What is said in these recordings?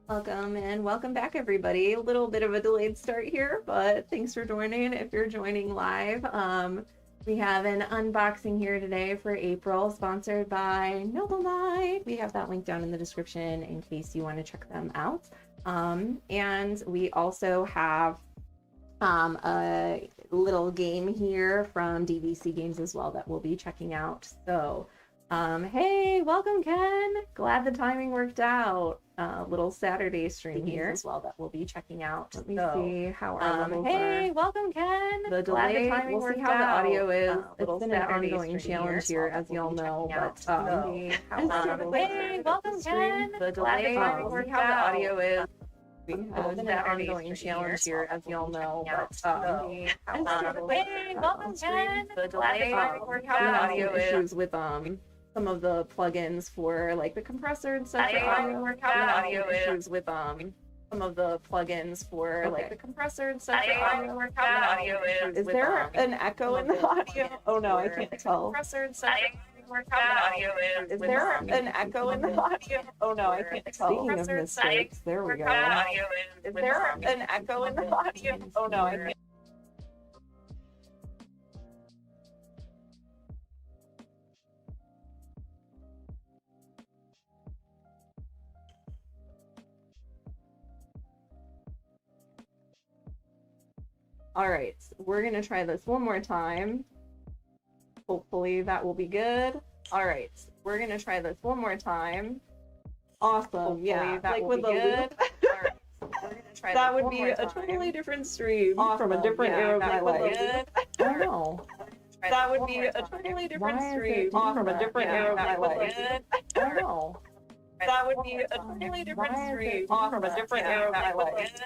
Welcome and welcome back, everybody. A little bit of a delayed start here, but thanks for joining. If you're joining live, we have an unboxing here today for April, sponsored by Noble Knight. We have that link down in the description in case you want to check them out. And we also have a little game here from DVC Games as well that we'll be checking out. So, hey, welcome, Ken. Glad the timing worked out. Little Saturday stream here as well that we'll be checking out. Let me see how our levels hey, are. welcome, Ken. The delay, we'll see how the audio is. It's been an ongoing challenge here, as y'all know, but hey, welcome, Ken. The delay, we'll see how the audio is. We have been an Saturday ongoing challenge here, as y'all know, but hey, welcome, Ken. the delay, we'll see how the audio issues with some of the plugins for like the compressor and stuff. Issues with some of the plugins for like the compressor and stuff. Is there an echo in the audio? Oh no, I can't tell. Is there an echo in the audio? Oh no, I can't tell. Speaking of mistakes, there we go. Is there an echo in the audio? Oh no, I can't. All right, we're gonna try this one more time. Hopefully that will be good. All right, we're gonna try this one more time. Awesome, hopefully yeah, that like with the good. All right, we're gonna try that would be a totally different stream from a different era of my life. I don't know. That would be a totally different stream from a different era of my life. I don't know. That would be a totally different stream from a different era of my life.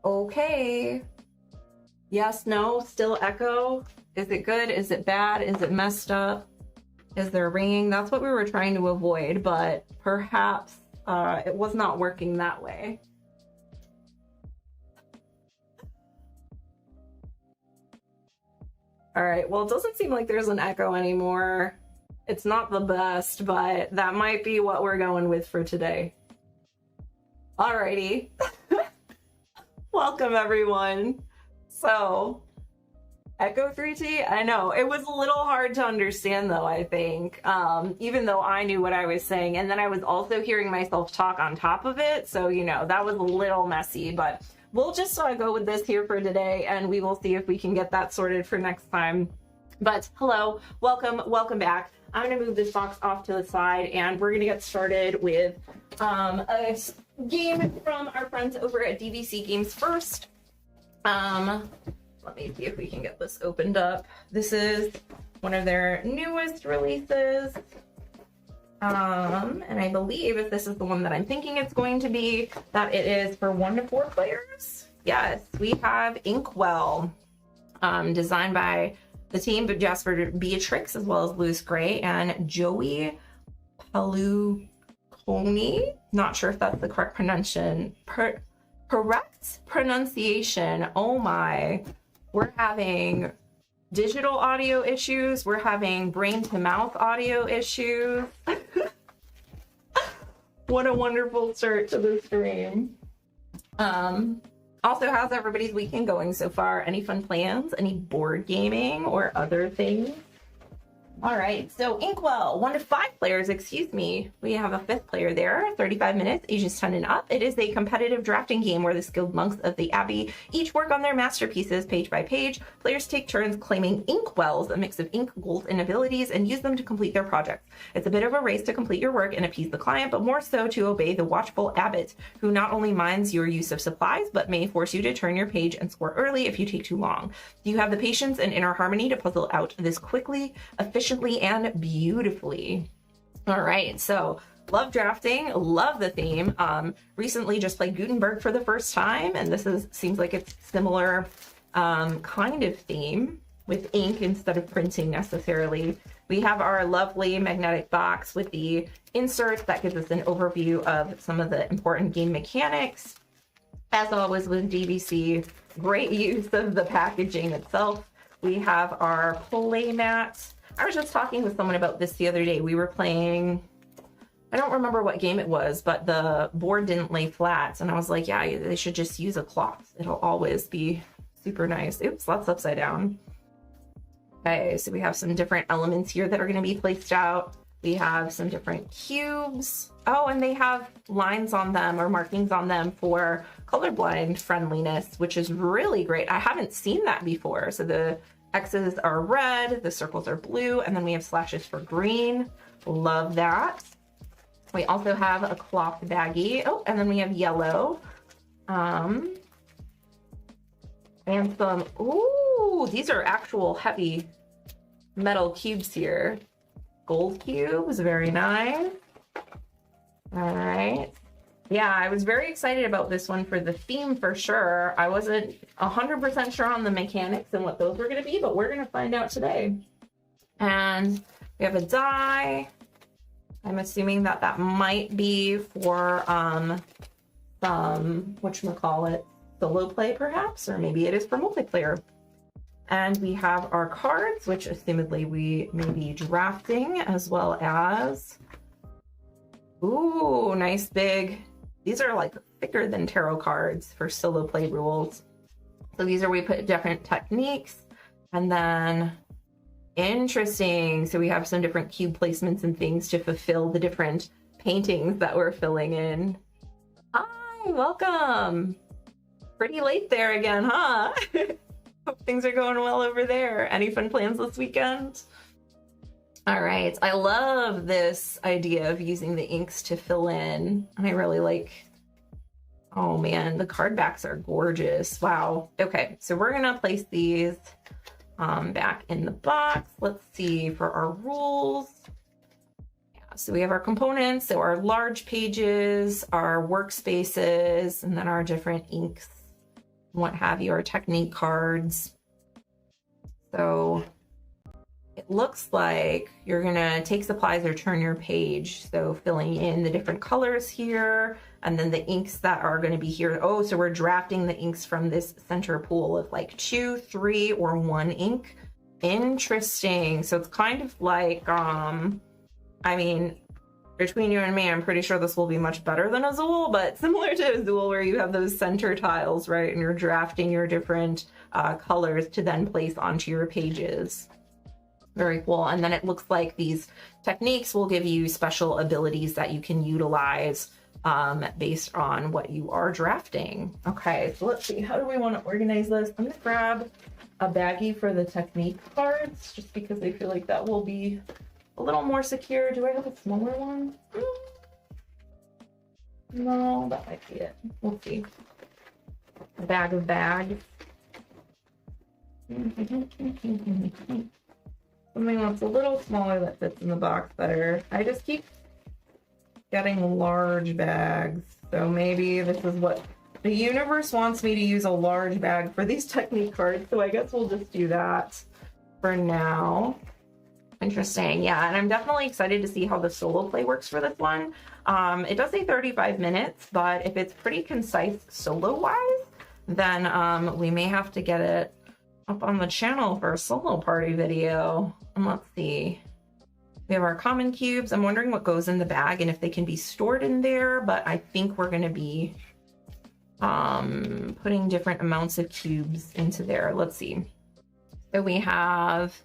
Okay. Yes, no, still echo. Is it good? Is it bad? Is it messed up? Is there ringing? That's what we were trying to avoid, but perhaps it was not working that way. All right, well, it doesn't seem like there's an echo anymore. It's not the best, but that might be what we're going with for today. Alrighty. Welcome, everyone. So, Echo 3T, I know, it was a little hard to understand, though, I think, even though I knew what I was saying, and then I was also hearing myself talk on top of it, so, you know, that was a little messy, but we'll just go with this here for today, and we will see if we can get that sorted for next time. But, hello, welcome back. I'm going to move this box off to the side, and we're going to get started with a game from our friends over at DVC Games first. Let me see if we can get this opened up. This is one of their newest releases. And I believe if this is the one that I'm thinking it's going to be, that it is for 1 to 4 players. Yes, we have Inkwell, designed by the team, but Jasper Beatrix, as well as Louis Gray and Joey Paluconi. Not sure if that's the correct pronunciation. Oh my. We're having digital audio issues. We're having brain to mouth audio issues. What a wonderful start to the stream. Also, how's everybody's weekend going so far? Any fun plans? Any board gaming or other things? All right, so Inkwell, 1 to 5 players, excuse me. We have a 5th player there, 35 minutes, ages 10 and up. It is a competitive drafting game where the skilled monks of the Abbey each work on their masterpieces page by page. Players take turns claiming inkwells, a mix of ink, gold, and abilities, and use them to complete their projects. It's a bit of a race to complete your work and appease the client, but more so to obey the watchful abbot, who not only minds your use of supplies, but may force you to turn your page and score early if you take too long. Do you have the patience and inner harmony to puzzle out this quickly, efficiently, and beautifully? All right, so love drafting, love the theme. Recently just played Gutenberg for the first time, and this seems like it's similar kind of theme with ink instead of printing necessarily. We have our lovely magnetic box with the inserts that gives us an overview of some of the important game mechanics. As always with DVC, great use of the packaging itself. We have our play mat. I was just talking with someone about this the other day. We were playing, I don't remember what game it was, but the board didn't lay flat. And I was like, yeah, they should just use a cloth. It'll always be super nice. Oops, that's upside down. Okay, so we have some different elements here that are going to be placed out. We have some different cubes. Oh, and they have lines on them or markings on them for colorblind friendliness, which is really great. I haven't seen that before. So the X's are red, the circles are blue, and then we have slashes for green. Love that. We also have a cloth baggie. Oh, and then we have yellow. And some, ooh, these are actual heavy metal cubes here. Gold cubes, very nice. All right. Yeah, I was very excited about this one for the theme for sure. I wasn't 100% sure on the mechanics and what those were going to be, but we're going to find out today. And we have a die. I'm assuming that that might be for some, whatchamacallit, solo play perhaps, or maybe it is for multiplayer. And we have our cards, which assumedly we may be drafting, as well as, ooh, nice big, these are like thicker than tarot cards for solo play rules. So these are, we put different techniques, and then interesting. So we have some different cube placements and things to fulfill the different paintings that we're filling in. Hi, welcome. Pretty late there again, huh? Hope things are going well over there. Any fun plans this weekend? All right, I love this idea of using the inks to fill in. And I really like, oh man, the card backs are gorgeous. Wow. Okay, so we're gonna place these back in the box. Let's see for our rules. Yeah, so we have our components, so our large pages, our workspaces, and then our different inks, what have you, our technique cards. So it looks like you're gonna take supplies or turn your page. So filling in the different colors here, and then the inks that are gonna be here. Oh, so we're drafting the inks from this center pool of like 2, 3, or 1 ink. Interesting. So it's kind of like, I mean, between you and me, I'm pretty sure this will be much better than Azul, but similar to Azul where you have those center tiles, right? And you're drafting your different colors to then place onto your pages. Very cool. And then it looks like these techniques will give you special abilities that you can utilize based on what you are drafting. Okay, so let's see. How do we want to organize this? I'm going to grab a baggie for the technique cards just because I feel like that will be a little more secure. Do I have a smaller one? No, that might be it. We'll see. A bag of bags. Something that's a little smaller that fits in the box better. I just keep getting large bags. So maybe this is what the universe wants me to use, a large bag for these technique cards. So I guess we'll just do that for now. Interesting. Yeah, and I'm definitely excited to see how the solo play works for this one. It does say 35 minutes, but if it's pretty concise solo-wise, then we may have to get it up on the channel for a solo party video. And let's see. We have our common cubes. I'm wondering what goes in the bag and if they can be stored in there, but I think we're going to be putting different amounts of cubes into there. Let's see. So we have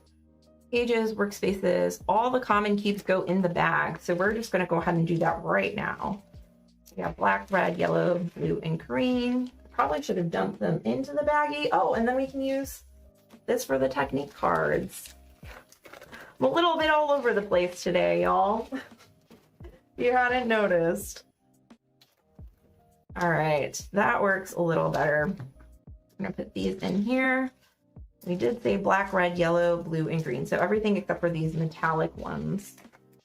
pages, workspaces, all the common cubes go in the bag. So we're just going to go ahead and do that right now. We have black, red, yellow, blue, and green. Probably should have dumped them into the baggie. Oh, and then we can use this for the technique cards. I'm a little bit all over the place today, y'all. You hadn't noticed. All right, that works a little better. I'm gonna put these in here. We did say black, red, yellow, blue, and green. So everything except for these metallic ones,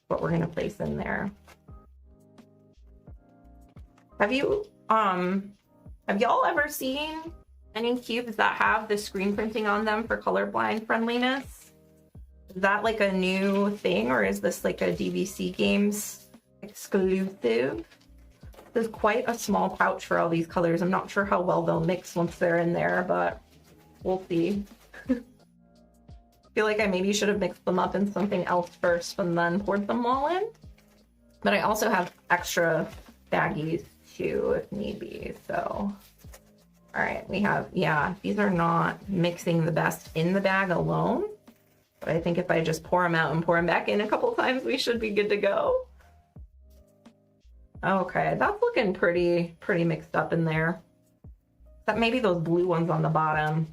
what we're gonna place in there. Have y'all ever seen any cubes that have the screen printing on them for colorblind friendliness? Is that like a new thing, or is this like a DVC Games exclusive? There's quite a small pouch for all these colors. I'm not sure how well they'll mix once they're in there, but we'll see. Feel like I maybe should have mixed them up in something else first and then poured them all in. But I also have extra baggies too if need be, so. All right, we have, yeah, these are not mixing the best in the bag alone. But I think if I just pour them out and pour them back in a couple times, we should be good to go. Okay, that's looking pretty mixed up in there. Except maybe those blue ones on the bottom.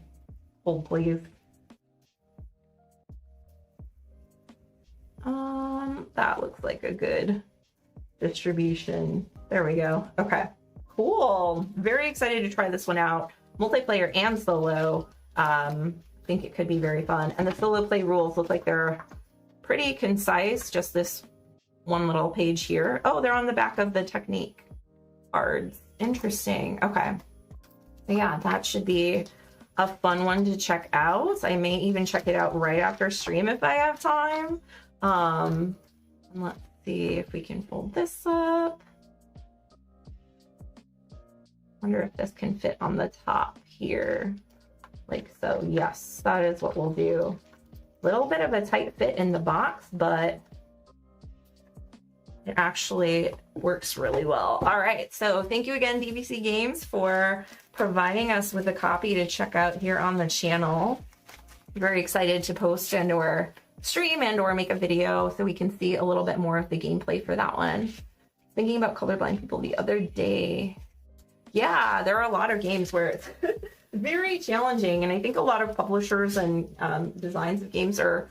Hold, please. That looks like a good distribution. There we go. Okay, cool. Very excited to try this one out. Multiplayer and solo. I think it could be very fun. And the solo play rules look like they're pretty concise. Just this one little page here. Oh, they're on the back of the technique cards. Interesting. Okay. So yeah, that should be a fun one to check out. I may even check it out right after stream if I have time. And let's see if we can fold this up. Wonder if this can fit on the top here. Like so. Yes, that is what we'll do. Little bit of a tight fit in the box, but it actually works really well. All right, so thank you again, DVC Games, for providing us with a copy to check out here on the channel. Very excited to post and or stream and or make a video so we can see a little bit more of the gameplay for that one. Thinking about colorblind people the other day. Yeah, there are a lot of games where it's very challenging, and I think a lot of publishers and designs of games are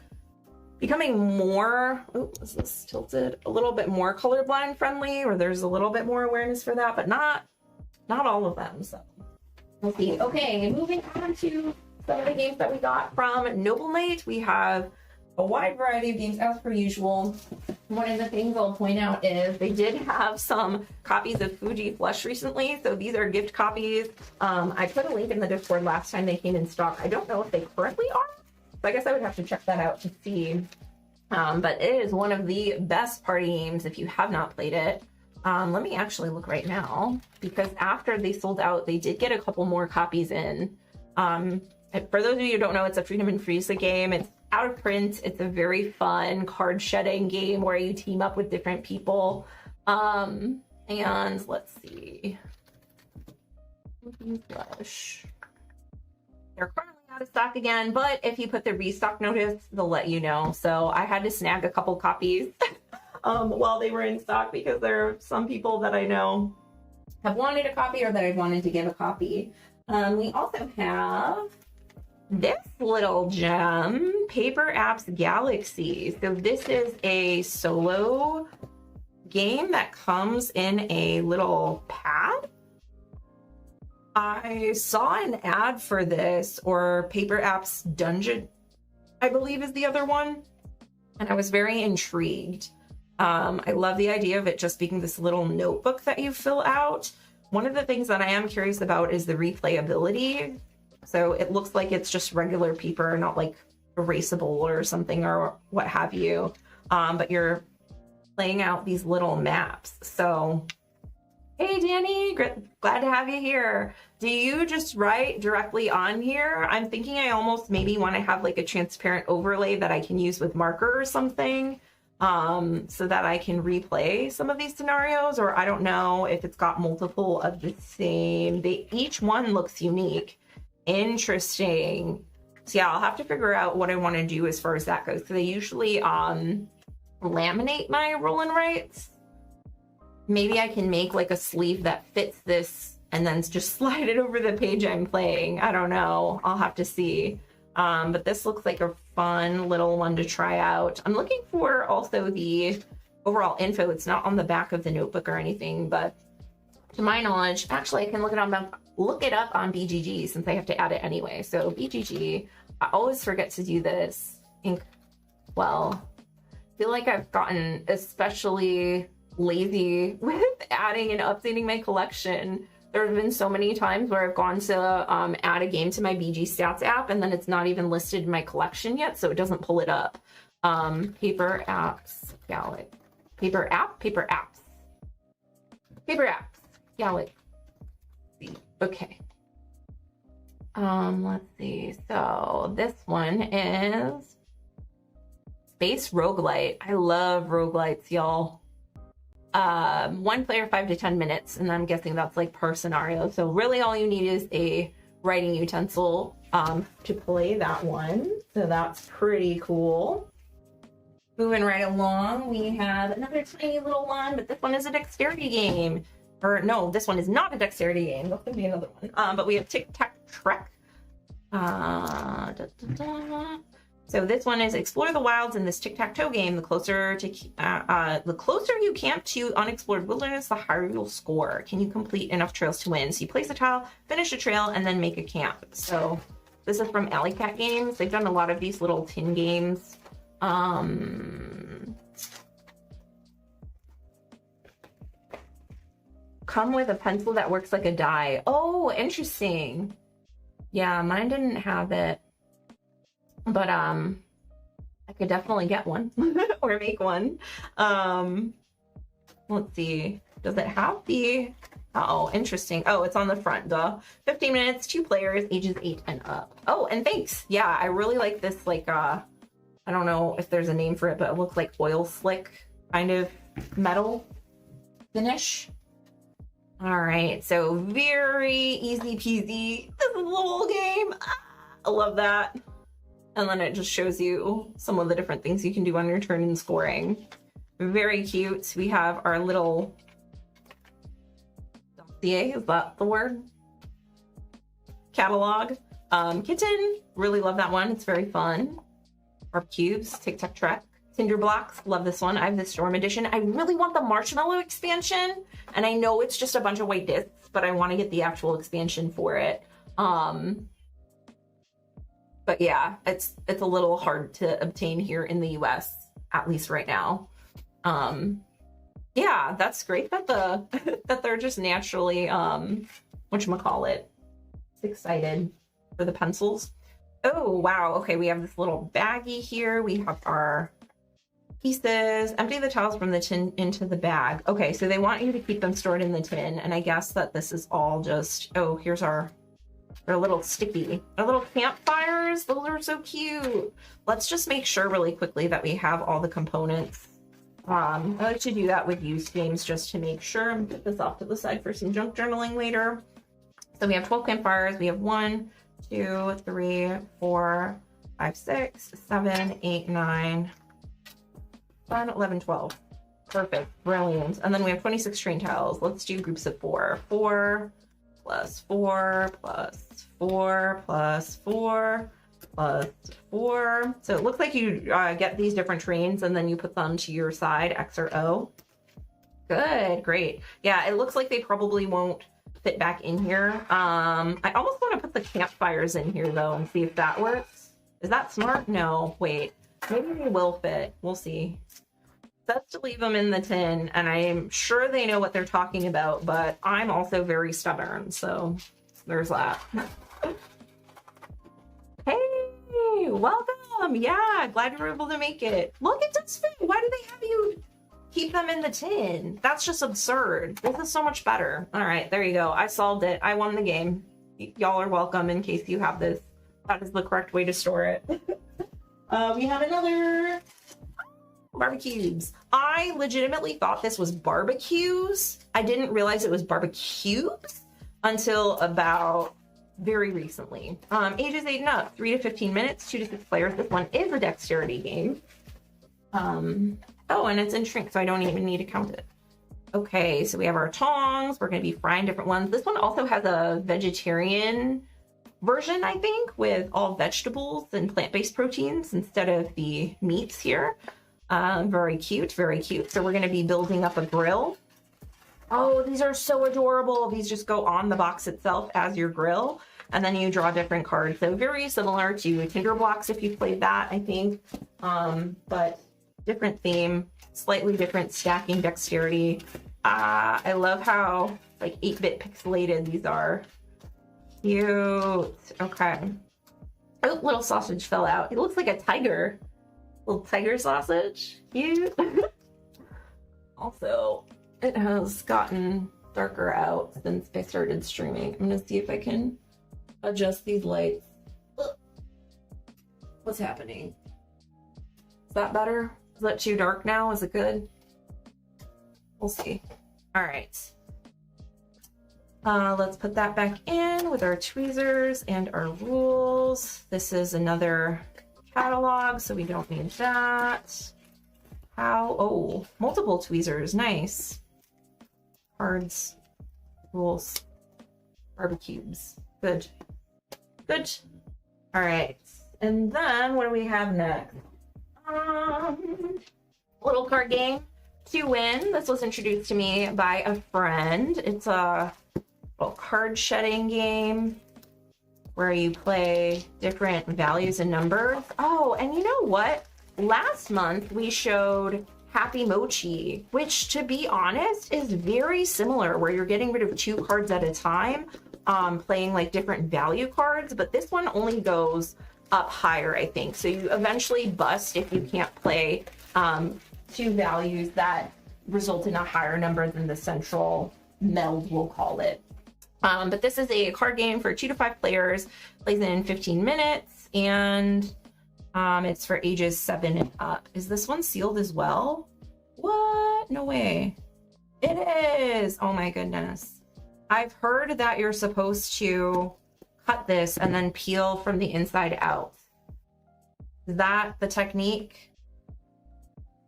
becoming more, oh, is this tilted? A little bit more colorblind friendly, or there's a little bit more awareness for that, but not all of them, so we'll see. Okay, moving on to some of the games that we got from Noble Knight. We have a wide variety of games as per usual. One of the things I'll point out is they did have some copies of Fuji Flush recently, so these are gift copies. I put a link in the Discord last time they came in stock. I don't know if they currently are, so I guess I would have to check that out to see. But it is one of the best party games if you have not played it. Let me actually look right now, because after they sold out, they did get a couple more copies in. For those of you who don't know, it's a Freedom and Frieza game. It's out of print. It's a very fun card shedding game where you team up with different people. And let's see. Flush. They're currently out of stock again, but if you put the restock notice, they'll let you know. So I had to snag a couple copies while they were in stock, because there are some people that I know have wanted a copy or that I've wanted to give a copy. We also have this little gem, Paper Apps Galaxy. So this is a solo game that comes in a little pad. I saw an ad for this, or Paper Apps Dungeon, I believe is the other one, and I was very intrigued. I love the idea of it just being this little notebook that you fill out. One of the things that I am curious about is the replayability. So it looks like it's just regular paper, not like erasable or something or what have you. But you're laying out these little maps. So, hey Danny, glad to have you here. Do you just write directly on here? I'm thinking I almost maybe want to have like a transparent overlay that I can use with marker or something, so that I can replay some of these scenarios, or I don't know if it's got multiple of the same. Each one looks unique. Interesting. So yeah, I'll have to figure out what I want to do as far as that goes, because I usually laminate my roll and writes. Maybe I can make like a sleeve that fits this and then just slide it over the page I'm playing. I don't know. I'll have to see. But this looks like a fun little one to try out. I'm looking for also the overall info. It's not on the back of the notebook or anything, but to my knowledge, actually I can look it up on BGG, since I have to add it anyway. So BGG, I always forget to do this. Well, I feel like I've gotten especially lazy with adding and updating my collection. There have been so many times where I've gone to add a game to my BG Stats app, and then it's not even listed in my collection yet, so it doesn't pull it up. Paper Apps, Paper Apps. Yeah, let's see. Okay. Let's see. So this one is Space Roguelite. I love roguelites, y'all. 1 player 5 to 10 minutes, and I'm guessing that's like per scenario. So really all you need is a writing utensil to play that one. So that's pretty cool. Moving right along, we have another tiny little one, but this one is a dexterity game. Or no, this one is not a dexterity game. That's gonna be another one. But we have Tic Tac Trek. So this one is explore the wilds in this tic-tac-toe game. The closer you camp to unexplored wilderness, the higher you'll score. Can you complete enough trails to win? So you place a tile, finish a trail, and then make a camp. So this is from Alley Cat Games. They've done a lot of these little tin games. Come with a pencil that works like a die. Oh, interesting. Yeah, mine didn't have it. But I could definitely get one or make one. Let's see. Does it have the... Oh, interesting. Oh, it's on the front, duh. 15 minutes, 2 players, ages 8 and up. Oh, and thanks. Yeah, I really like this, like, I don't know if there's a name for it, but it looks like oil slick kind of metal finish. All right, so very easy peasy. This is a little game. I love that. And then it just shows you some of the different things you can do on your turn in scoring. Very cute. We have our little dossier, is that the word? Catalog. Kitten, really love that one. It's very fun. Our cubes, Tic Tac Trek. Tinder Blocks, love this one. I have the Storm Edition. I really want the Marshmallow expansion. And I know it's just a bunch of white discs, but I want to get the actual expansion for it. But yeah, it's a little hard to obtain here in the US, at least right now. Yeah, that's great that that they're just naturally whatchamacallit, excited for the pencils. Oh wow, okay, we have this little baggie here. We have our pieces. Empty the tiles from the tin into the bag. Okay, so they want you to keep them stored in the tin, and I guess that this is all just, oh, here's our... They're a little sticky. Our little campfires, those are so cute. Let's just make sure really quickly that we have all the components. I like to do that with used games just to make sure. I'm gonna put this off to the side for some junk journaling later. So we have 12 campfires. We have 1, 2, 3, 4, 5, 6, 7, 8, 9, 10, 11, 12. Perfect. Brilliant. And then we have 26 train tiles. Let's do groups of 4. 4 plus 4 plus 4 plus 4 plus 4. So it looks like you get these different trains and then you put them to your side, X or O. Good, great. Yeah, it looks like they probably won't fit back in here. I almost want to put the campfires in here though and see if that works. Is that smart? No, wait. Maybe they will fit. We'll see. Best to leave them in the tin, and I'm sure they know what they're talking about, but I'm also very stubborn, so there's that. Hey, welcome. Yeah, glad you were able to make it. Look, it does fit. Why do they have you keep them in the tin? That's just absurd. This is so much better. All right, there you go. I solved it. I won the game. Y'all are welcome in case you have this. That is the correct way to store it. We have another barbecues. I legitimately thought this was barbecues. I didn't realize it was barbecues until about very recently. Ages 8 and up, 3 to 15 minutes, 2 to 6 players. This one is a dexterity game. Oh, and it's in shrink, so I don't even need to count it. Okay, so we have our tongs. We're going to be frying different ones. This one also has a vegetarian version, I think, with all vegetables and plant-based proteins instead of the meats here. Very cute, very cute. So we're going to be building up a grill. Oh, these are so adorable. These just go on the box itself as your grill, and then you draw different cards. So very similar to Tinder Blocks if you played that, I think. But different theme, slightly different stacking dexterity. I love how like 8-bit pixelated these are. Cute. Okay. Oh, little sausage fell out. It looks like a tiger. Little tiger sausage. Cute. Also, it has gotten darker out since I started streaming. I'm gonna see if I can adjust these lights. Ugh. What's happening? Is that better? Is that too dark now? Is it good? We'll see. All right. Let's put that back in with our tweezers and our rules. This is another catalog, so we don't need that. Oh, multiple tweezers, nice. Cards, rules, barbecues, good. Good. All right, and then what do we have next? Little card game, To Win. This was introduced to me by a friend. It's a little card shedding game where you play different values and numbers. Oh, and you know what? Last month we showed Happy Mochi, which to be honest is very similar, where you're getting rid of 2 cards at a time, playing like different value cards, but this one only goes up higher, I think. So you eventually bust if you can't play 2 values that result in a higher number than the central meld, we'll call it. But this is a card game for 2 to 5 players, plays in 15 minutes, and it's for ages 7 and up. Is this one sealed as well? What? No way. It is. Oh my goodness. I've heard that you're supposed to cut this and then peel from the inside out. Is that the technique?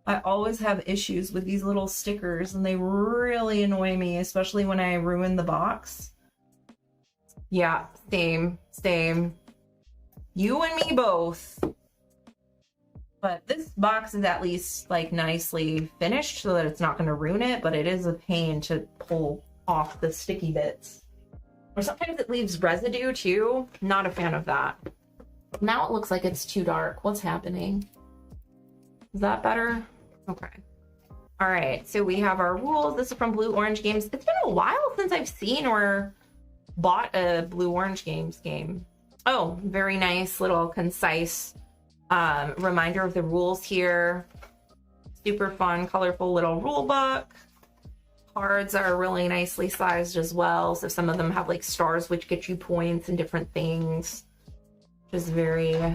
I always have issues with these little stickers and they really annoy me, especially when I ruin the box. Yeah, same. You and me both. But this box is at least like nicely finished so that it's not going to ruin it, but it is a pain to pull off the sticky bits. Or sometimes it leaves residue too. Not a fan of that. Now it looks like it's too dark. What's happening? Is that better? Okay. All right, so we have our rules. This is from Blue Orange Games. It's been a while since I've seen or bought a Blue Orange Games game. Oh, very nice little concise reminder of the rules here. Super fun, colorful little rule book. Cards are really nicely sized as well. So some of them have like stars, which get you points and different things. Which is very,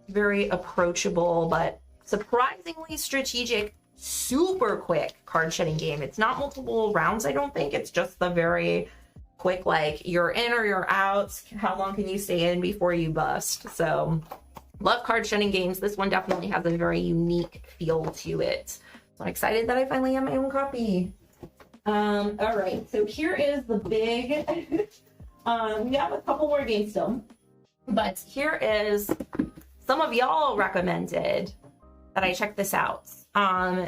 very approachable, but surprisingly strategic, super quick card shedding game. It's not multiple rounds, I don't think. It's just the very quick, like you're in or you're out. How long can you stay in before you bust? So love card shedding games. This one definitely has a very unique feel to it. So I'm excited that I finally have my own copy. All right, so here is the big, we have a couple more games still, but here is some of y'all recommended that I check this out.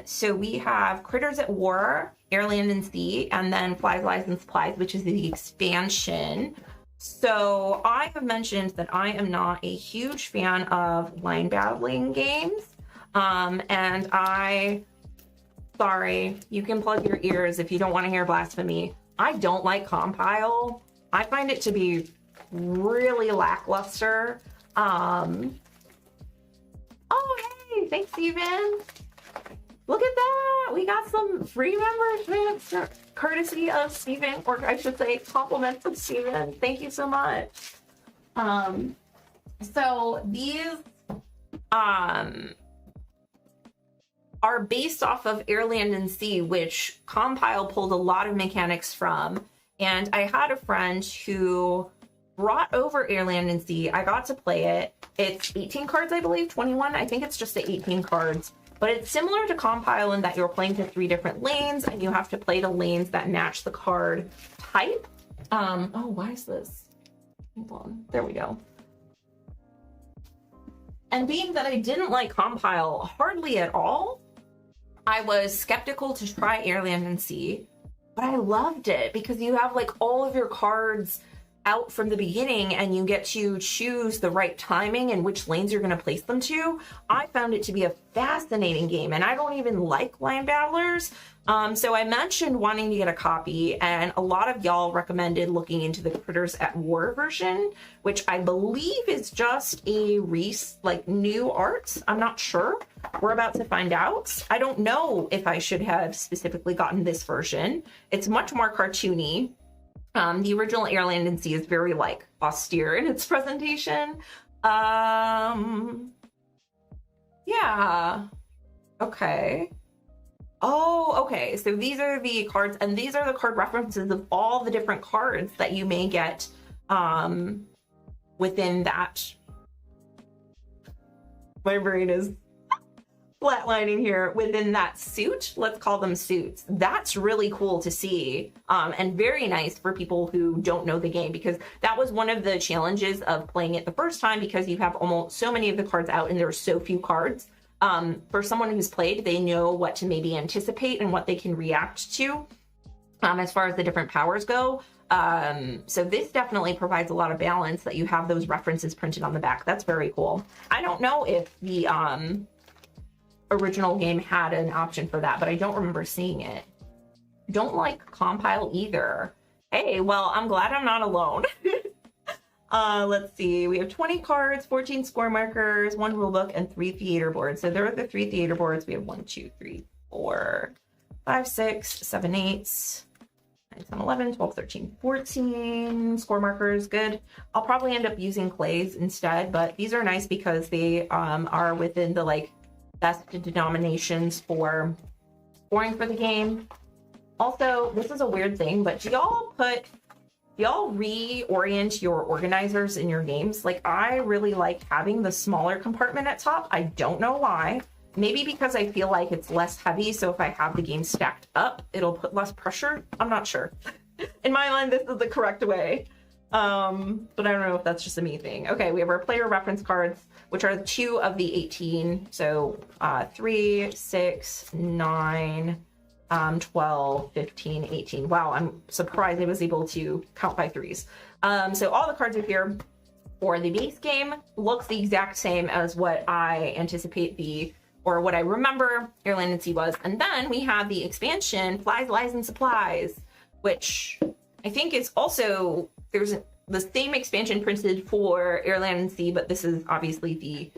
So we have Critters at War, Air, Land, and Sea, and then Flies, Lies, and Supplies, which is the expansion. So I have mentioned that I am not a huge fan of line battling games. And sorry, you can plug your ears if you don't want to hear blasphemy. I don't like Compile. I find it to be really lackluster. Oh, hey, thanks, Steven. Look at that. We got some free memberships courtesy of Steven, or I should say compliments of Steven. Thank you so much. So these are based off of Air, Land, and Sea, which Compile pulled a lot of mechanics from. And I had a friend who brought over Air, Land, and Sea. I got to play it. It's 18 cards, I believe, 21. I think it's just the 18 cards. But it's similar to Compile in that you're playing to 3 different lanes and you have to play the lanes that match the card type. Oh, why is this? Hold on. There we go. And being that I didn't like Compile hardly at all, I was skeptical to try Air, Land, and Sea. But I loved it because you have like all of your cards out from the beginning and you get to choose the right timing and which lanes you're going to place them to. I found it to be a fascinating game, and I don't even like line battlers. So I mentioned wanting to get a copy, and a lot of y'all recommended looking into the Critters at War version, which I believe is just a new art. I'm not sure. We're about to find out. I don't know if I should have specifically gotten this version. It's much more cartoony. The original Air, Land, and Sea is very like austere in its presentation. Yeah. Okay. Oh, okay. So these are the cards, and these are the card references of all the different cards that you may get within that. My brain is flatlining here. Within that suit, let's call them suits. That's really cool to see, and very nice for people who don't know the game, because that was one of the challenges of playing it the first time, because you have almost so many of the cards out and there are so few cards. For someone who's played, they know what to maybe anticipate and what they can react to as far as the different powers go. So this definitely provides a lot of balance, that you have those references printed on the back. That's very cool. I don't know if the original game had an option for that, but I don't remember seeing it. Don't like Compile either. Hey, well, I'm glad I'm not alone. Let's see. We have 20 cards, 14 score markers, 1 rulebook, and 3 theater boards. So there are the 3 theater boards. We have 1, 2, 3, 4, 5, 6, 7, 8, 9, 10, 11, 12, 13, 14 score markers. Good. I'll probably end up using clays instead, but these are nice because they are within the best denominations for scoring for the game. Also, this is a weird thing, but do y'all reorient your organizers in your games? I really like having the smaller compartment at top. I don't know why. Maybe because I feel like it's less heavy, so if I have the game stacked up, it'll put less pressure. I'm not sure. In my mind, this is the correct way. But I don't know if that's just a me thing. Okay, we have our player reference cards, which are 2 of the 18. So 3, 6, 9, 12, 15, 18. Wow, I'm surprised I was able to count by 3s. So all the cards are here for the base game. Looks the exact same as what I anticipate or what I remember Air, Land, and Sea was. And then we have the expansion, Flies, Lies, and Supplies, which I think is also, there's the same expansion printed for Air, Land, and Sea, but this is obviously the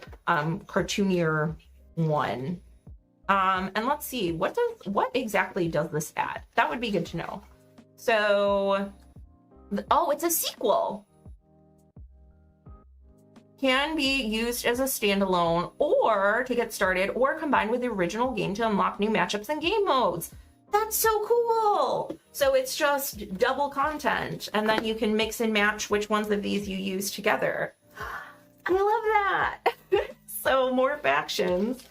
cartoonier one. And let's see, what exactly does this add? That would be good to know. So, oh, it's a sequel. Can be used as a standalone or to get started, or combined with the original game to unlock new matchups and game modes. That's so cool. So it's just double content, and then you can mix and match which ones of these you use together. I love that. So more factions,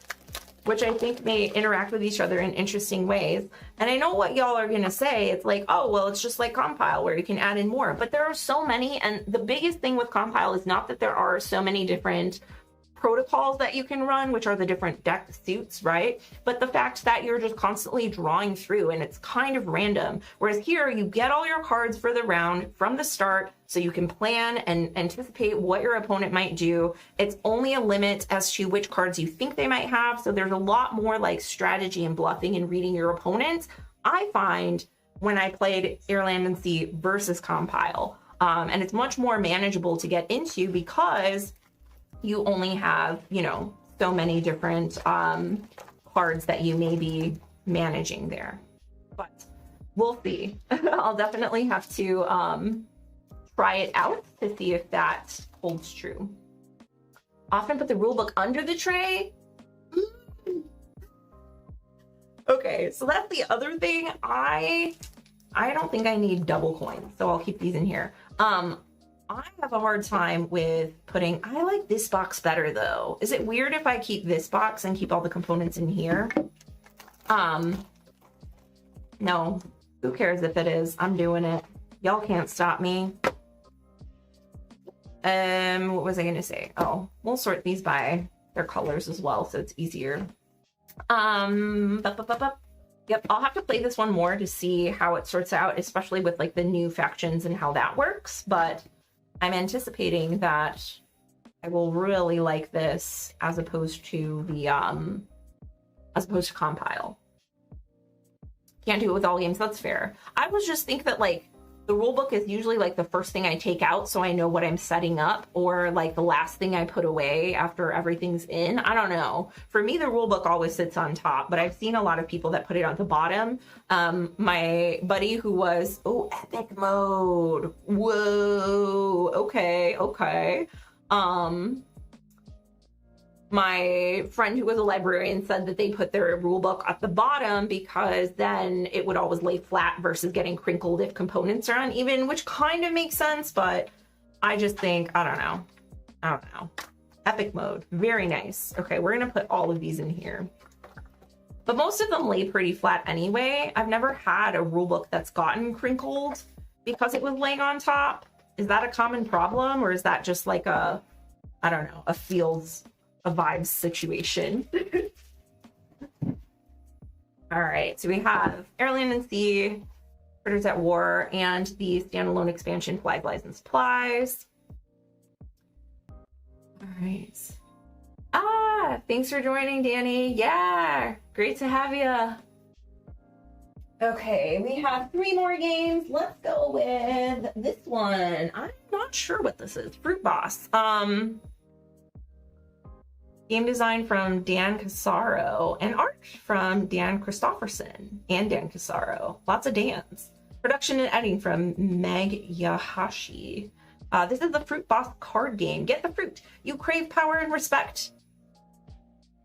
which I think may interact with each other in interesting ways. And I know what y'all are gonna say. It's like, oh, well, it's just like Compile where you can add in more. But there are so many, and the biggest thing with Compile is not that there are so many different protocols that you can run, which are the different deck suits, right? But the fact that you're just constantly drawing through and it's kind of random. Whereas here, you get all your cards for the round from the start, so you can plan and anticipate what your opponent might do. It's only a limit as to which cards you think they might have, so there's a lot more strategy and bluffing and reading your opponent, I find, when I played Air, Land, and Sea versus Compile. And it's much more manageable to get into because you only have, so many different cards that you may be managing there. But we'll see. I'll definitely have to try it out to see if that holds true. Often put the rulebook under the tray. Okay, so that's the other thing. I don't think I need double coins, so I'll keep these in here. I have a hard time with I like this box better though. Is it weird if I keep this box and keep all the components in here? No, who cares if it is? I'm doing it. Y'all can't stop me. What was I gonna say? Oh, we'll sort these by their colors as well, so it's easier. Yep, I'll have to play this one more to see how it sorts out, especially with like the new factions and how that works. But I'm anticipating that I will really like this as opposed to the compile. Can't do it with all games, that's fair. I was just think that like the rule book is usually like the first thing I take out so I know what I'm setting up, or like the last thing I put away after everything's in. I don't know. For me, the rule book always sits on top, but I've seen a lot of people that put it on the bottom. My buddy who was, epic mode. Whoa, okay. My friend who was a librarian said that they put their rule book at the bottom because then it would always lay flat versus getting crinkled if components are uneven, which kind of makes sense, but I just think, I don't know. Epic mode, very nice. Okay, we're gonna put all of these in here. But most of them lay pretty flat anyway. I've never had a rule book that's gotten crinkled because it was laying on top. Is that a common problem, or is that just like a, I don't know, a vibes situation? All right, so we have Airland and Sea, Critters at War, and the standalone expansion Flag Lies and Supplies. All right. Thanks for joining, Danny. Yeah, great to have you. Okay, we have 3 more games. Let's go with this one. I'm not sure what this is. Fruit Boss. Game design from Dan Casaro and art from Dan Christofferson and Dan Casaro. Lots of Dans. Production and editing from Meg Yahashi. This is the Fruit Boss card game. Get the fruit. You crave power and respect.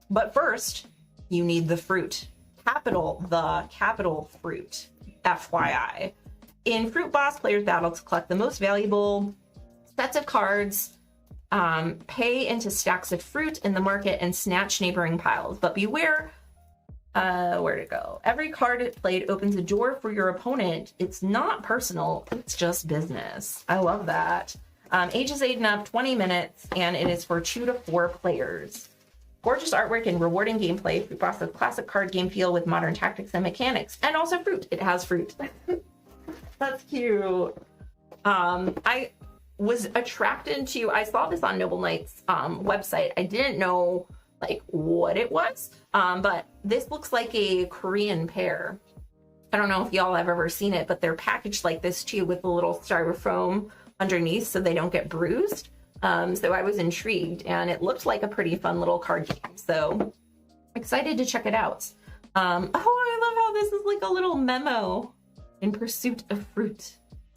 But first, you need the fruit. The capital fruit. FYI. In Fruit Boss, players battle to collect the most valuable sets of cards, pay into stacks of fruit in the market, and snatch neighboring piles. But beware, where to go? Every card played opens a door for your opponent. It's not personal, it's just business. I love that. Ages 8 and up, 20 minutes, and it is for 2 to 4 players. Gorgeous artwork and rewarding gameplay. Fruit Boss has a classic card game feel with modern tactics and mechanics, and also fruit. It has fruit. That's cute. I was attracted to, I saw this on Noble Knight's website. I didn't know like what it was, but this looks like a Korean pear. I don't know if y'all have ever seen it, but they're packaged like this too, with a little styrofoam underneath so they don't get bruised. So I was intrigued, and it looked like a pretty fun little card game. So excited to check it out. Oh, I love how this is like a little memo. In pursuit of fruit.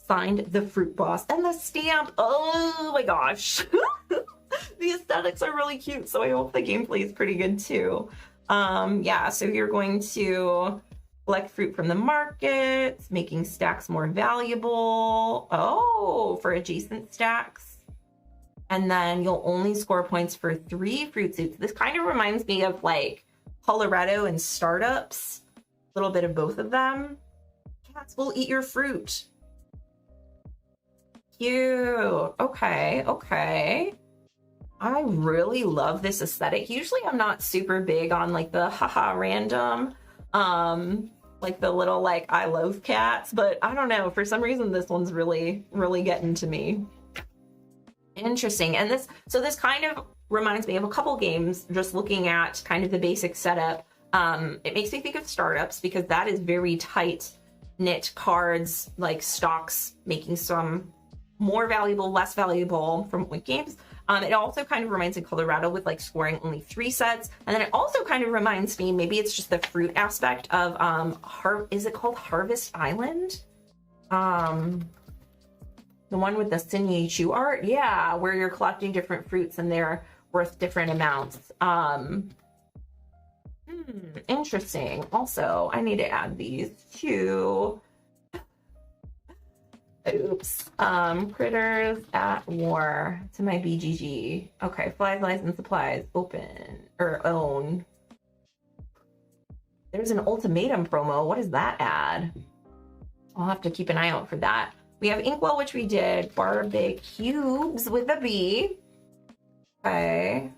Signed, the Fruit Boss. And the stamp. Oh my gosh. The aesthetics are really cute, so I hope the gameplay is pretty good too. Yeah, so you're going to collect fruit from the market, making stacks more valuable. Oh, for adjacent stacks. And then you'll only score points for 3 fruit suits. This kind of reminds me of like Colorado and Startups. A little bit of both of them. Cats will eat your fruit. Cute. Okay. I really love this aesthetic. Usually I'm not super big on like the haha random, like the little like I love cats, but I don't know, for some reason this one's really getting to me. Interesting. And this kind of reminds me of a couple games, just looking at kind of the basic setup. It makes me think of Startups because that is very tight knit cards, like stocks, making some more valuable, less valuable from Wink Games. It also kind of reminds me of Colorado with like scoring only 3 sets. And then it also kind of reminds me, maybe it's just the fruit aspect of is it called Harvest Island? The one with the Sinye Chu art? Yeah, where you're collecting different fruits and they're worth different amounts. Interesting. Also, I need to add these to... Oops. Critters at War to my BGG. Okay, Flag Lies and Supplies. Open. Or own. There's an ultimatum promo. What does that add? I'll have to keep an eye out for that. We have Inkwell, which we did. Barbecubes with a B. Okay.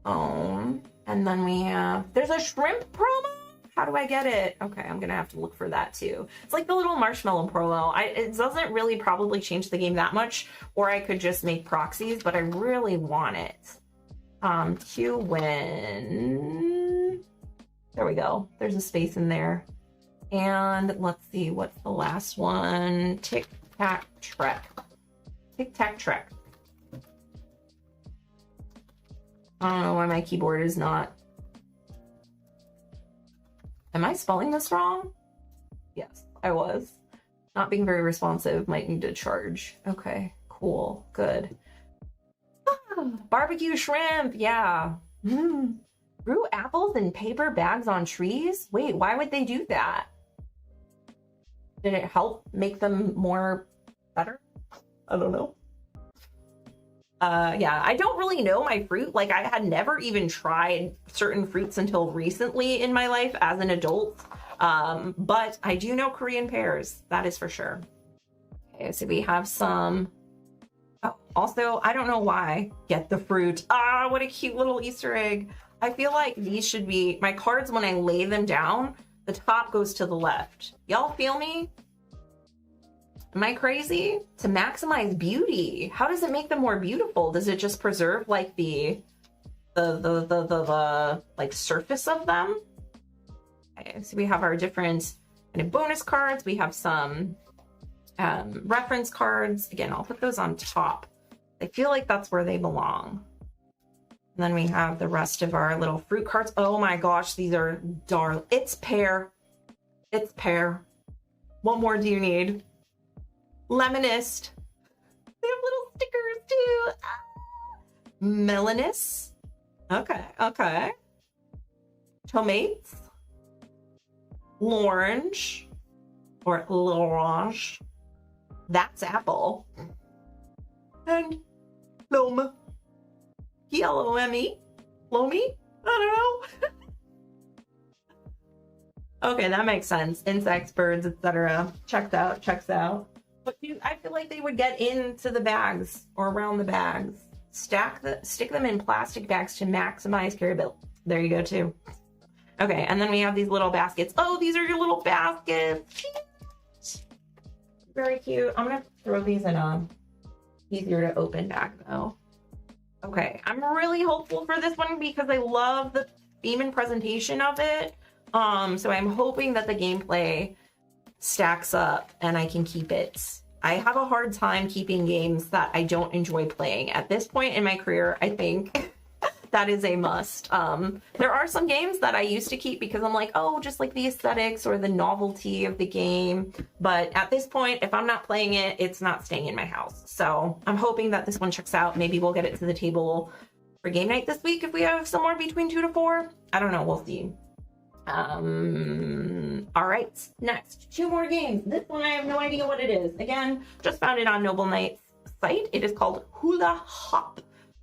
Own. And then we have... There's a shrimp promo? How do I get it? Okay, I'm gonna have to look for that too. It's like the little marshmallow promo. It doesn't really probably change the game that much, or I could just make proxies, but I really want it. To win. There we go. There's a space in there. And let's see, what's the last one? Tic Tac Trek. Tic Tac Trek. I don't know why my keyboard is not. Am I spelling this wrong? Yes, I was. Not being very responsive, might need to charge. Okay, cool, good. Barbecue shrimp, yeah. Grew apples in paper bags on trees? Wait, why would they do that? Did it help make them more better? I don't know. Yeah, I don't really know my fruit. Like, I had never even tried certain fruits until recently in my life as an adult. But I do know Korean pears. That is for sure. Okay, so we have some. Oh, also, I don't know why. Get the fruit. Ah, what a cute little Easter egg. I feel like these should be my cards when I lay them down. The top goes to the left. Y'all feel me? Am I crazy? To maximize beauty. How does it make them more beautiful? Does it just preserve like the like surface of them? Okay, so we have our different kind of bonus cards. We have some reference cards. Again, I'll put those on top. I feel like that's where they belong. And then we have the rest of our little fruit cards. Oh my gosh, these are darling. It's pear. It's pear. What more do you need? Lemonist. They have little stickers too. Ah. Melanus. Okay, okay. Tomates. L'orange. Or l'orange. That's apple. And Loma. Yellow-M-E? Lomi? I don't know. Okay, that makes sense. Insects, birds, etc. Checks out, checks out. But I feel like they would get into the bags or around the bags. Stick them in plastic bags to maximize carryability. There you go too. Okay, and then we have these little baskets. Oh, these are your little baskets. Very cute. I'm gonna throw these in a easier to open bag though. Okay, I'm really hopeful for this one because I love the theme and presentation of it. So I'm hoping that the gameplay stacks up and I can keep it. I have a hard time keeping games that I don't enjoy playing. At this point in my career, I think that is a must. There are some games that I used to keep because I'm like, oh, just like the aesthetics or the novelty of the game. But at this point, if I'm not playing it, it's not staying in my house. So I'm hoping that this one checks out. Maybe we'll get it to the table for game night this week if we have somewhere between 2 to 4. I don't know. We'll see. All right, next, 2 more games. This one, I have no idea what it is. Again, just found it on Noble Knight's site. It is called Hula Hop.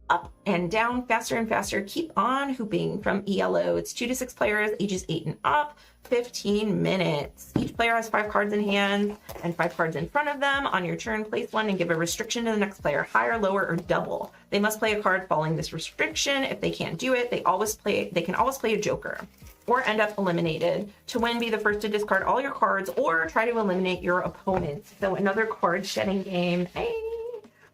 Up and down, faster and faster, keep on hooping from ELO. It's 2 to 6 players, ages 8 and up, 15 minutes. Each player has 5 cards in hand and 5 cards in front of them. On your turn, place one and give a restriction to the next player, higher, lower, or double. They must play a card following this restriction. If they can't do it, they can always play a joker or end up eliminated. To win, be the first to discard all your cards or try to eliminate your opponent. So another card shedding game. Hey.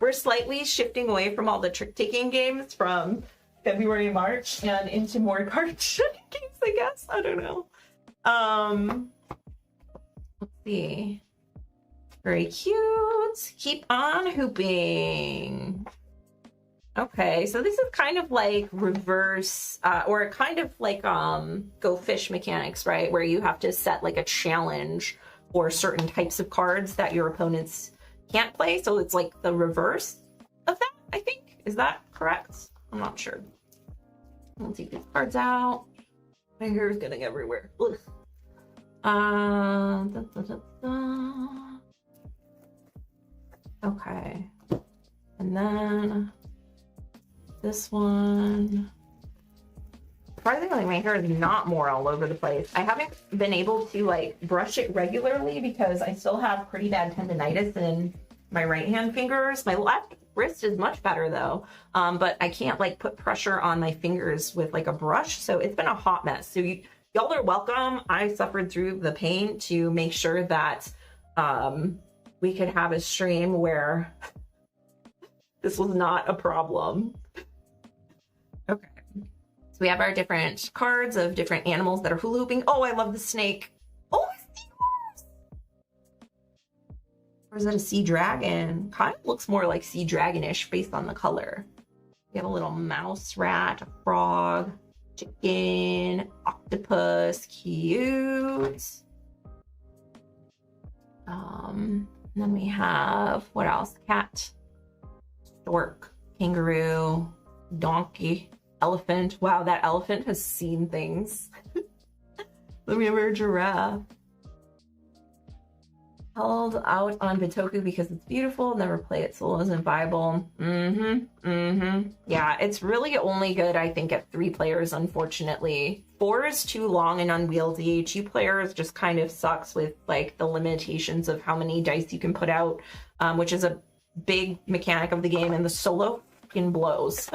We're slightly shifting away from all the trick-taking games from February, March, and into more card shedding games, I guess. I don't know. Let's see. Very cute. Keep on hooping. Okay, so this is kind of like reverse, or kind of like Go Fish mechanics, right? Where you have to set like a challenge for certain types of cards that your opponents can't play. So it's like the reverse of that, I think. Is that correct? I'm not sure. Let's take these cards out. My hair is getting everywhere. Ugh. Okay. And then this one. Surprisingly, my hair is not more all over the place. I haven't been able to like brush it regularly because I still have pretty bad tendonitis in my right hand fingers. My left wrist is much better though, but I can't like put pressure on my fingers with like a brush, so it's been a hot mess. So Y'all are welcome. I suffered through the pain to make sure that we could have a stream where this was not a problem. Okay. So we have our different cards of different animals that are hula hooping. Oh, I love the snake. Oh, a seahorse! Or is that a sea dragon? Kind of looks more like sea dragonish based on the color. We have a little mouse rat, a frog, chicken, octopus, cute. Then we have, what else? Cat, stork, kangaroo, donkey, elephant. Wow, that elephant has seen things. Then we have our giraffe. Held out on Bitoku because it's beautiful. Never play it solo isn't viable. Yeah, it's really only good, I think, at 3 players, unfortunately. 4 is too long and unwieldy. 2 players just kind of sucks with like the limitations of how many dice you can put out, which is a big mechanic of the game, and the solo fucking blows.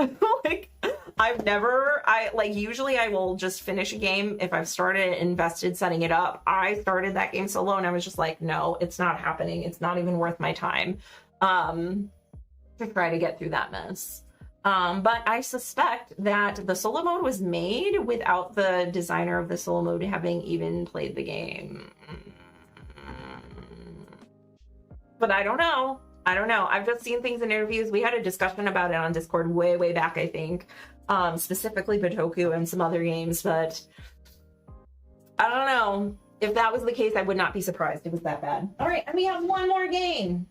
Like, usually I will just finish a game if I've started, invested, setting it up. I started that game solo and I was just like, no, it's not happening. It's not even worth my time to try to get through that mess. But I suspect that the solo mode was made without the designer of the solo mode having even played the game. But I don't know. I've just seen things in interviews. We had a discussion about it on Discord way back, I think. Specifically Bitoku and some other games, but I don't know. If that was the case, I would not be surprised it was that bad. All right, and we have one more game.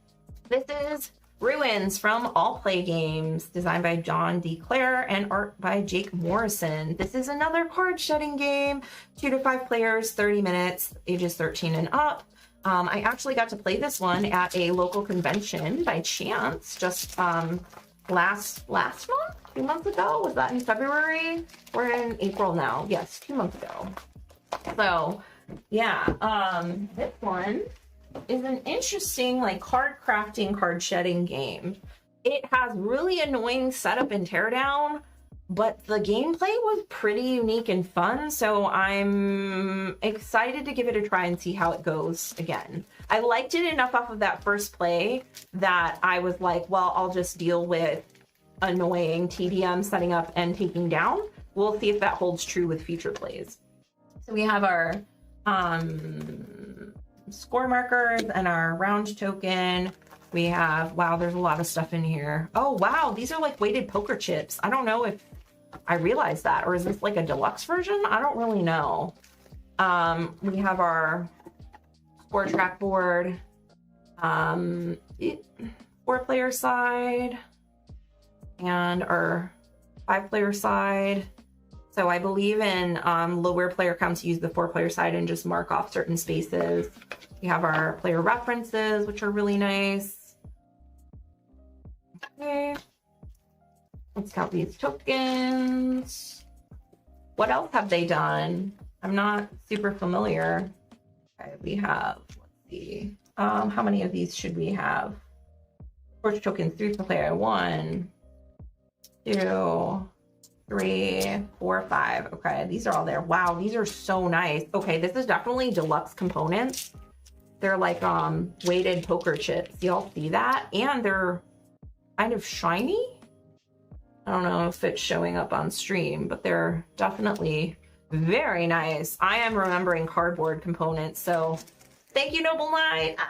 This is Ruins from All Play Games, designed by John D. Clare and art by Jake Morrison. This is another card shedding game, 2 to 5 players, 30 minutes, ages 13 and up. I actually got to play this one at a local convention by chance, just last month? 2 months ago? Was that in February? We're in April now. Yes, 2 months ago. So yeah, this one is an interesting like card crafting, card shedding game. It has really annoying setup and teardown, but the gameplay was pretty unique and fun, so I'm excited to give it a try and see how it goes again. I liked it enough off of that first play that I was like, well, I'll just deal with annoying TDM setting up and taking down. We'll see if that holds true with future plays. So we have our score markers and our round token. We have, wow, there's a lot of stuff in here. Oh, wow, these are like weighted poker chips. I don't know if I realized that, or is this like a deluxe version? I don't really know. We have our 4-track board, 4-player side, and our 5-player side. So I believe in lower player counts, use the 4-player side and just mark off certain spaces. We have our player references, which are really nice. Okay. Let's count these tokens. What else have they done? I'm not super familiar. Okay, we have, let's see. How many of these should we have? Forge tokens, 3 per player. 1, 2, 3, 4, 5. Okay, these are all there. Wow, these are so nice. Okay, this is definitely deluxe components. They're like weighted poker chips. Y'all see that? And they're kind of shiny. I don't know if it's showing up on stream, but they're definitely very nice. I am remembering cardboard components, so thank you, Noble Knight.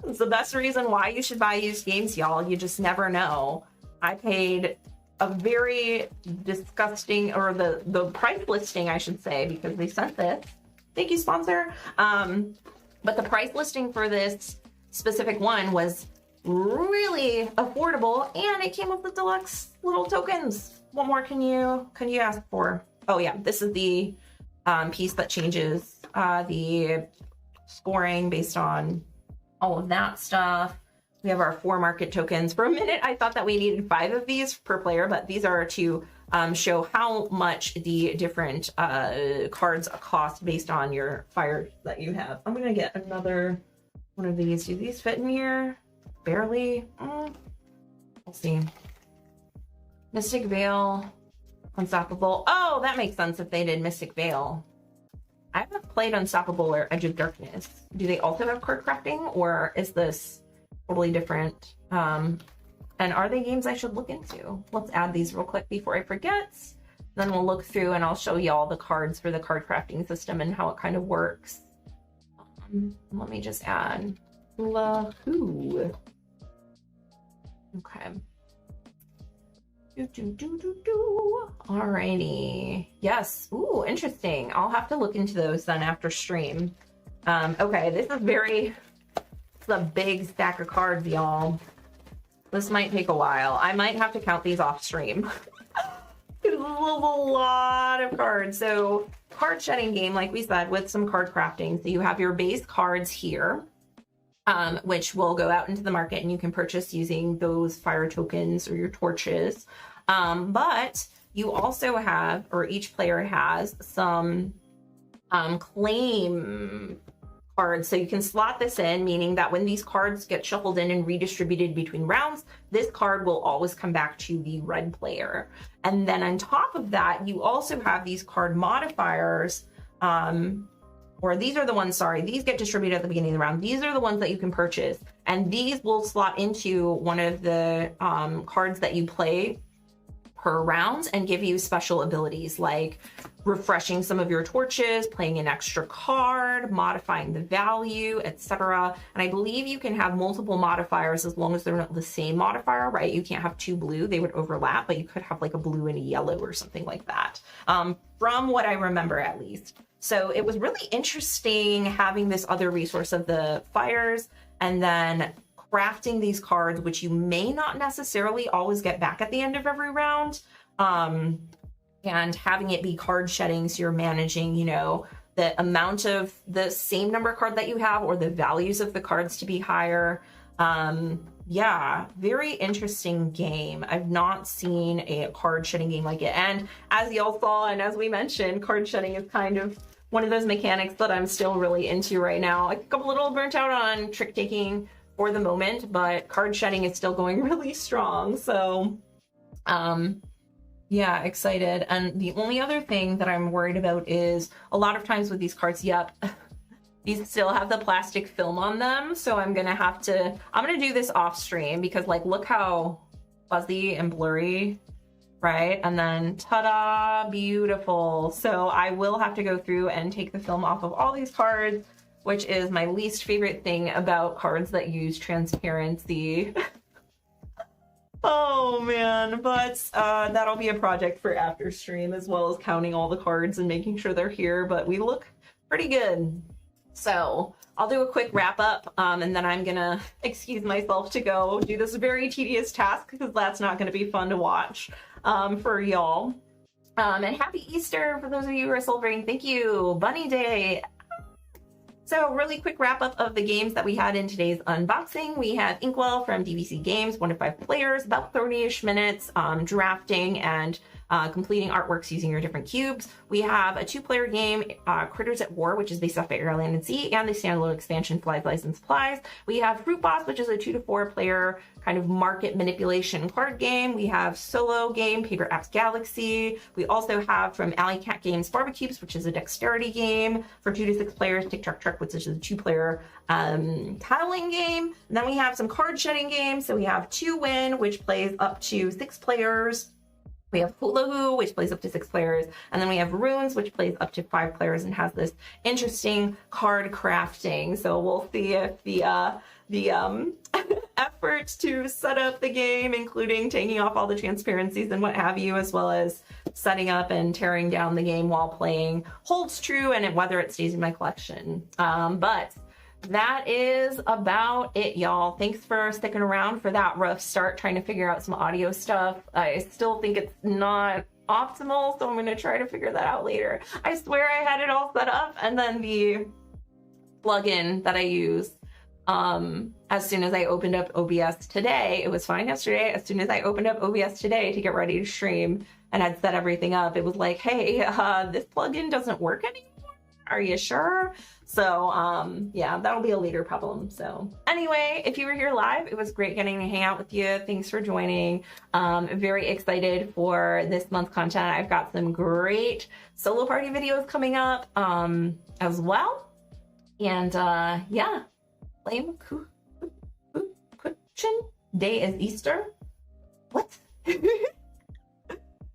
It's the best reason why you should buy used games, y'all. You just never know. I paid a very disgusting, or the price listing, I should say, because they sent this. Thank you, sponsor. But the price listing for this specific one was really affordable, and it came with the deluxe little tokens. What more can you ask for? Oh yeah, this is the piece that changes the scoring based on all of that stuff. We have our 4 market tokens. For a minute, I thought that we needed 5 of these per player, but these are to show how much the different cards cost based on your fire that you have. I'm gonna get another one of these. Do these fit in here? Barely. We'll see. Mystic Veil, Unstoppable. Oh, that makes sense if they did Mystic Veil. I haven't played Unstoppable or Edge of Darkness. Do they also have card crafting, or is this totally different? And are they games I should look into? Let's add these real quick before I forget. Then we'll look through and I'll show you all the cards for the card crafting system and how it kind of works. Let me just add Lahu. Okay. Alrighty. Yes. Ooh, interesting. I'll have to look into those then after stream. Okay, this is a big stack of cards, y'all. This might take a while. I might have to count these off stream. This is a lot of cards. So, card shedding game, like we said, with some card crafting. So you have your base cards here, which will go out into the market and you can purchase using those fire tokens or your torches. But you also have, or each player has, some claim cards. So you can slot this in, meaning that when these cards get shuffled in and redistributed between rounds, this card will always come back to the red player. And then on top of that, you also have these card modifiers, or these are the ones, sorry, these get distributed at the beginning of the round. These are the ones that you can purchase. And these will slot into one of the cards that you play per round and give you special abilities like refreshing some of your torches, playing an extra card, modifying the value, etc. And I believe you can have multiple modifiers as long as they're not the same modifier, right? You can't have two blue, they would overlap, but you could have like a blue and a yellow or something like that, from what I remember at least. So it was really interesting having this other resource of the fires and then crafting these cards, which you may not necessarily always get back at the end of every round, and having it be card shedding, so you're managing, you know, the amount of the same number card that you have or the values of the cards to be higher. Yeah, very interesting game. I've not seen a card shedding game like it. And as y'all saw, and as we mentioned, card shedding is kind of one of those mechanics that I'm still really into right now. I think I'm a little burnt out on trick taking for the moment, but card shedding is still going really strong. So, yeah, excited. And the only other thing that I'm worried about is a lot of times with these cards, yep, these still have the plastic film on them. So I'm gonna do this off stream because like, look how fuzzy and blurry, right? And then ta-da, beautiful. So I will have to go through and take the film off of all these cards, which is my least favorite thing about cards that use transparency. Oh man, but that'll be a project for after stream, as well as counting all the cards and making sure they're here, but we look pretty good. So I'll do a quick wrap up, and then I'm gonna excuse myself to go do this very tedious task because that's not gonna be fun to watch for y'all. And happy Easter for those of you who are celebrating. Thank you, Bunny Day. So really quick wrap up of the games that we had in today's unboxing. We had Inkwell from DBC Games, 1 to 5 players, about 30-ish minutes, drafting and completing artworks using your different cubes. We have a 2-player game, Critters at War, which is based off of Air, Land, and Sea, and the standalone expansion Flies, Lies, and Supplies. We have Fruit Boss, which is a 2 to 4 player kind of market manipulation card game. We have Solo Game, Paper Apps Galaxy. We also have from Alley Cat Games, Barbecues, which is a dexterity game for 2 to 6 players, Tick Truck Truck, which is a 2-player tiling game. And then we have some card shedding games. So we have 2 Win, which plays up to 6 players. We have Lahu, which plays up to 6 players, and then we have Runes, which plays up to 5 players and has this interesting card crafting. So we'll see if the effort to set up the game, including taking off all the transparencies and what have you, as well as setting up and tearing down the game while playing, holds true, and whether it stays in my collection. But that is about it, y'all. Thanks for sticking around for that rough start, trying to figure out some audio stuff. I still think it's not optimal, so I'm going to try to figure that out later. I swear I had it all set up, and then the plugin that I use, as soon as I opened up OBS today, it was fine yesterday. As soon as I opened up OBS today to get ready to stream and had set everything up, it was like, hey, this plugin doesn't work anymore. Are you sure? So yeah, that'll be a later problem. So anyway, if you were here live, it was great getting to hang out with you. Thanks for joining. Very excited for this month's content. I've got some great solo party videos coming up as well. And yeah, Flame Cushion Day is Easter. What?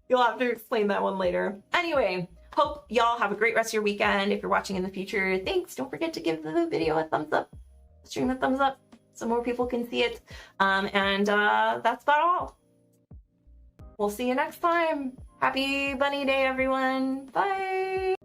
You'll have to explain that one later. Anyway, hope y'all have a great rest of your weekend. If you're watching in the future, thanks. Don't forget to give the video a thumbs up, stream a thumbs up so more people can see it. And that's about all. We'll see you next time. Happy Bunny Day, everyone. Bye.